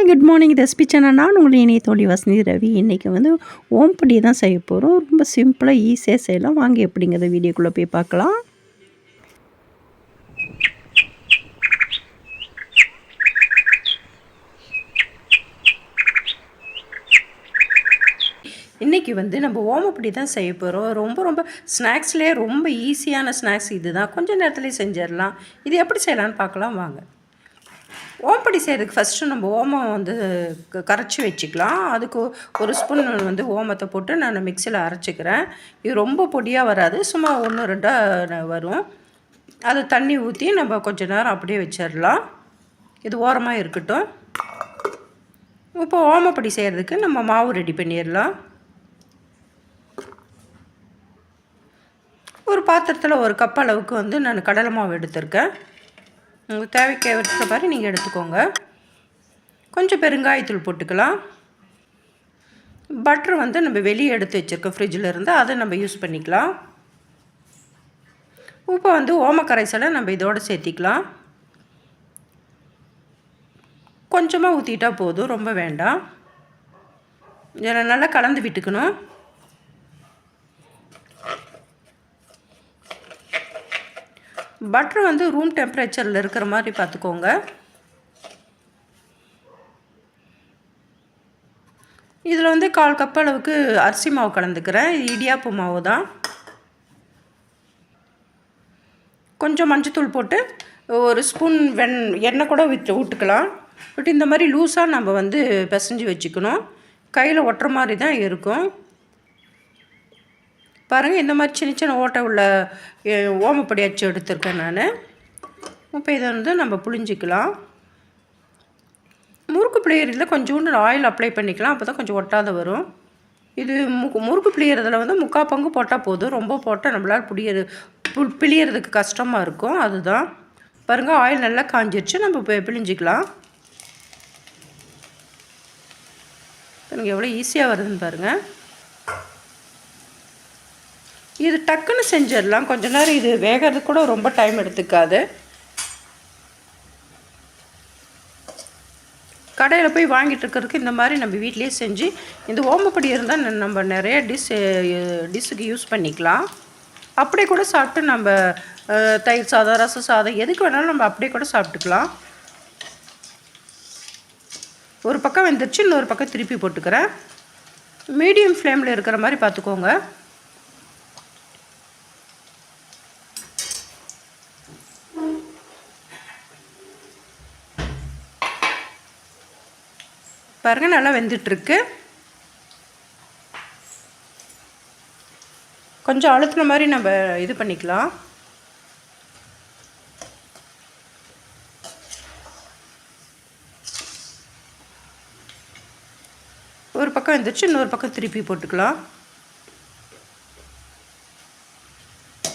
Good morning recipe channel. நான் உங்களுடைய இணைய தோழி வசந்தி ரவி. இன்றைக்கி வந்து ஓம்பொடி தான் செய்ய போகிறோம். ரொம்ப சிம்பிளாக ஈஸியாக செய்யலாம். வாங்க எப்படிங்கிறத வீடியோக்குள்ளே போய் பார்க்கலாம். இன்றைக்கி வந்து நம்ம ஓமப்பொடி தான் செய்ய போகிறோம். ரொம்ப ஸ்நாக்ஸ்லேயே ரொம்ப ஈஸியான ஸ்நாக்ஸ் இது தான். கொஞ்சம் நேரத்துலேயே செஞ்சிடலாம். இது எப்படி செய்யலான்னு பார்க்கலாம் வாங்க. ஓம்பொடி செய்கிறதுக்கு ஃபஸ்ட்டு நம்ம ஓமம் வந்து கரைச்சி வச்சுக்கலாம். அதுக்கு ஒரு ஸ்பூன் வந்து ஓமத்தை போட்டு நான் மிக்சியில் அரைச்சிக்கிறேன். இது ரொம்ப பொடியாக வராது, சும்மா 1-2 வரும். அது தண்ணி ஊற்றி நம்ம கொஞ்சம் நேரம் அப்படியே வச்சிடலாம். இது ஓரமாக இருக்கட்டும். இப்போ ஓமப்பொடி செய்கிறதுக்கு நம்ம மாவு ரெடி பண்ணிடலாம். ஒரு பாத்திரத்தில் 1 கப் அளவுக்கு வந்து நான் கடலை மாவு எடுத்திருக்கேன். உங்கள் தேவைக்கு ஏற்ற மாதிரி நீங்கள் எடுத்துக்கோங்க. கொஞ்சம் பெருங்காயத்தூள் போட்டுக்கலாம். பட்டர் வந்து நம்ம வெளியே எடுத்து வச்சுருக்கோம் ஃப்ரிட்ஜில் இருந்து, அதை நம்ம யூஸ் பண்ணிக்கலாம். உப்பை வந்து ஓமக்கரைசலை நம்ம இதோடு சேர்த்திக்கலாம். கொஞ்சமாக ஊற்றிட்டா போதும், ரொம்ப வேண்டாம். இதில் நல்லா கலந்து விட்டுக்கணும். பட்டர் வந்து ரூம் டெம்பரேச்சரில் இருக்கிற மாதிரி பார்த்துக்கோங்க. இதில் வந்து 1/4 கப் அளவுக்கு அரிசி மாவு கலந்துக்கிறேன். இடியாப்பு மாவு தான். கொஞ்சம் மஞ்சத்தூள் போட்டு 1 ஸ்பூன் எண்ணெய் கூட விட்டுக்கலாம். பட் இந்த மாதிரி லூஸாக நம்ம வந்து பிசைஞ்சு வச்சுக்கணும். கையில் ஒட்டுற மாதிரி தான் இருக்கும். பாருங்கள், இந்த மாதிரி சின்ன ஓட்டை உள்ள ஓமப்பொடி அச்சு எடுத்துருக்கேன் நான். இப்போ இதை வந்து நம்ம புழிஞ்சிக்கலாம். முறுக்கு பிழியறதுல கொஞ்சோண்டு ஆயில் அப்ளை பண்ணிக்கலாம். அப்போ தான் கொஞ்சம் ஒட்டாத வரும். இது முறுக்கு பிழியறதுல வந்து 3/4 பங்கு போட்டால் போதும். ரொம்ப போட்டால் நம்மளால் பிழியறதுக்கு கஷ்டமாக இருக்கும். அதுதான். பாருங்கள், ஆயில் நல்லா காஞ்சிருச்சு. நம்ம இப்போ பிழிஞ்சிக்கலாம். பாருங்கள் எவ்வளோ ஈஸியாக வருதுன்னு பாருங்கள். இது டக்குன்னு செஞ்சிடலாம். கொஞ்ச நேரம் இது வேகிறதுக்கு கூட ரொம்ப டைம் எடுத்துக்காது. கடையில் போய் வாங்கிட்டு இருக்கிறதுக்கு இந்த மாதிரி நம்ம வீட்டிலே செஞ்சு இந்த ஓமப்பொடி இருந்தால் நம்ம நிறைய டிஷ்ஷுக்கு யூஸ் பண்ணிக்கலாம். அப்படியே கூட சாப்பிட்டு நம்ம தயிர் சாதம், ரசம் சாதம் எதுக்கு வேணாலும் நம்ம அப்படியே கூட சாப்பிட்டுக்கலாம். ஒரு பக்கம் வெந்துருச்சு, இன்னொரு பக்கம் திருப்பி போட்டுக்கிறேன். மீடியம் ஃப்ளேமில் இருக்கிற மாதிரி பார்த்துக்கோங்க. பாருங்கள், நல்லா வெந்துட்டுருக்கு. கொஞ்சம் அழுத்தின மாதிரி நம்ம இது பண்ணிக்கலாம். ஒரு பக்கம் வெந்துருச்சு, இன்னொரு பக்கம் திருப்பி போட்டுக்கலாம்.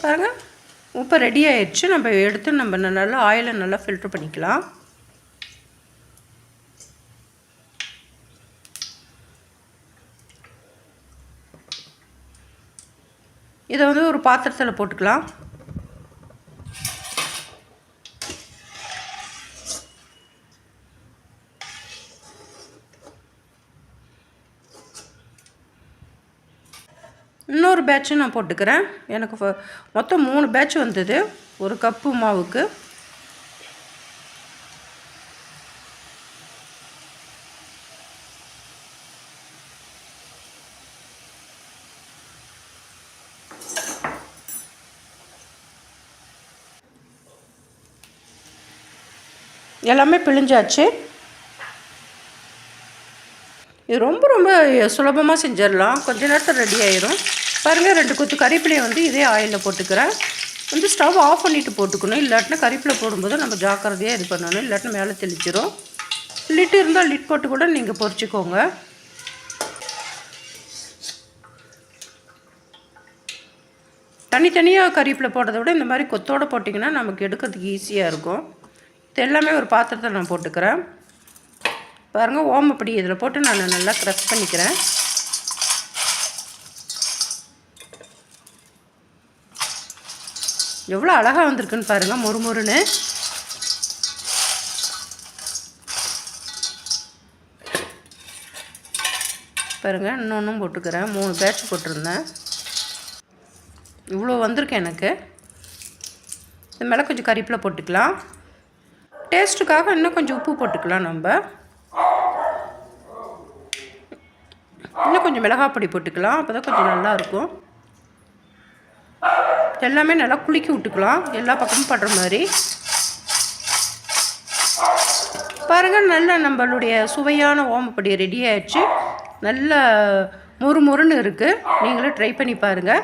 பாருங்கள், உப்பு ரெடி ஆயிடுச்சு. நம்ம எடுத்து நம்ம நல்லா ஆயிலை நல்லா ஃபில்டர் பண்ணிக்கலாம். இதை வந்து ஒரு பாத்திரத்தில் போட்டுக்கலாம். இன்னொரு பேட்சும் நான் போட்டுக்கிறேன். எனக்கு மொத்தம் 3 பேட்ச் வந்தது 1 கப்பு மாவுக்கு. எல்லாமே பிழிஞ்சாச்சு. இது ரொம்ப சுலபமாக செஞ்சிடலாம். கொஞ்ச நேரத்தில் ரெடி ஆயிடும். பாருங்கள், 2 கொத்து கறிப்பிலையை வந்து இதே ஆயிலில் போட்டுக்கிறேன். வந்து ஸ்டவ் ஆஃப் பண்ணிவிட்டு போட்டுக்கணும். இல்லாட்டினா கறிப்பிலை போடும்போது நம்ம ஜாக்கிரதையாக இது பண்ணணும். இல்லாட்டினா மேலே தெளிச்சிடும். லிட் இருந்தால் லிட் போட்டு கூட நீங்கள் பொரிச்சிக்கோங்க. தனித்தனியாக கறிப்பிலை போடுறத விட இந்த மாதிரி கொத்தோடு போட்டிங்கன்னா நமக்கு எடுக்கிறதுக்கு ஈஸியாக இருக்கும். இது எல்லாமே ஒரு பாத்திரத்தில் நான் போட்டுக்கிறேன். பாருங்கள், ஓமப்பொடி இதில் போட்டு நான் நல்லா க்ரஷ் பண்ணிக்கிறேன். எவ்வளோ அழகாக வந்திருக்குன்னு பாருங்கள், மொறுமொறுன்னு. பாருங்கள், இன்னொன்றும் போட்டுக்கிறேன். 3 பேட்ச் போட்டிருந்தேன். இவ்வளோ வந்திருக்கு எனக்கு. இது மேலே கொஞ்சம் கறிவேப்பிலை போட்டுக்கலாம். டேஸ்ட்டுக்காக இன்னும் கொஞ்சம் உப்பு போட்டுக்கலாம். இன்னும் கொஞ்சம் மிளகாய் பொடி போட்டுக்கலாம். அப்போ தான் கொஞ்சம் நல்லாயிருக்கும். எல்லாமே நல்லா குலுக்கி விட்டுக்கலாம், எல்லா பக்கமும் படுற மாதிரி. பாருங்கள், நல்லா நம்மளுடைய சுவையான ஓமப்பொடி ரெடி ஆயிடுச்சு. நல்லா மொறுமொறுன்னு இருக்குது. நீங்களும் ட்ரை பண்ணி பாருங்கள்.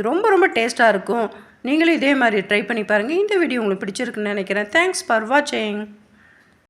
ரொம்ப ரொம்ப டேஸ்ட்டாக இருக்கும். நீங்களும் இதே மாதிரி ட்ரை பண்ணி பாருங்கள். இந்த வீடியோ உங்களுக்கு பிடிச்சிருக்குன்னு நினைக்கிறேன். தேங்க்ஸ் ஃபார் வாட்சிங்.